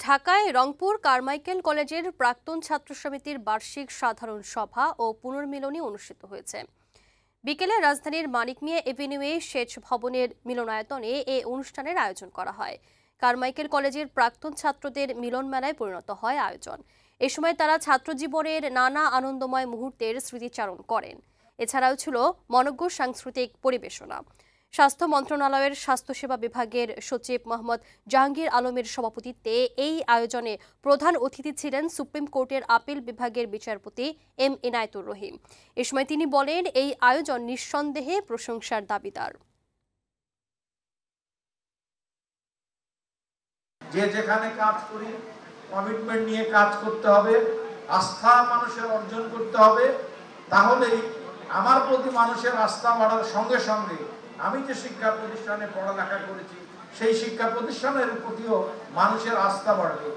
ঢাকায় রংপুর কারমাইকেল কলেজের প্রাক্তন ছাত্র সমিতির বার্ষিক সাধারণ সভা ও পুনর্মিলনী অনুষ্ঠিত হয়েছে। বিকেলে রাজধানীর মানিক মিয়া এভিনিউয়ে সেচ ভবনের মিলনায়তনে এ অনুষ্ঠানের আয়োজন করা হয়। কারমাইকেল কলেজের প্রাক্তন ছাত্রদের মিলন মেলায় পরিণত হয় আয়োজন। এ সময় তারা ছাত্র জীবনের নানা আনন্দময় মুহূর্তের স্মৃতিচারণ করেন। এছাড়াও ছিল মনোজ্ঞ সাংস্কৃতিক পরিবেশনা। স্বাস্থ্য মন্ত্রণালয়ের স্বাস্থ্যসেবা বিভাগের সচিব মোহাম্মদ জাহাঙ্গীর আলমের সভাপতিত্বে এই আয়োজনে প্রধান অতিথি ছিলেন সুপ্রিম কোর্টের আপিল বিভাগের বিচারপতি এম ইনায়েতুর রহিম। এ সময় তিনি বলেন, এই আয়োজন নিঃসন্দেহে প্রশংসার দাবিদার। যে যেখানে কাজ করি কমিটমেন্ট নিয়ে কাজ করতে হবে, আস্থা মানুষের অর্জন করতে হবে। তাহলেই আমার প্রতি মানুষের আস্থা বাড়ার সঙ্গে সঙ্গে আমি যে শিক্ষা প্রতিষ্ঠানে পড়ালেখা করেছি সেই শিক্ষা প্রতিষ্ঠানের প্রতিও মানুষের আস্থা বাড়বে।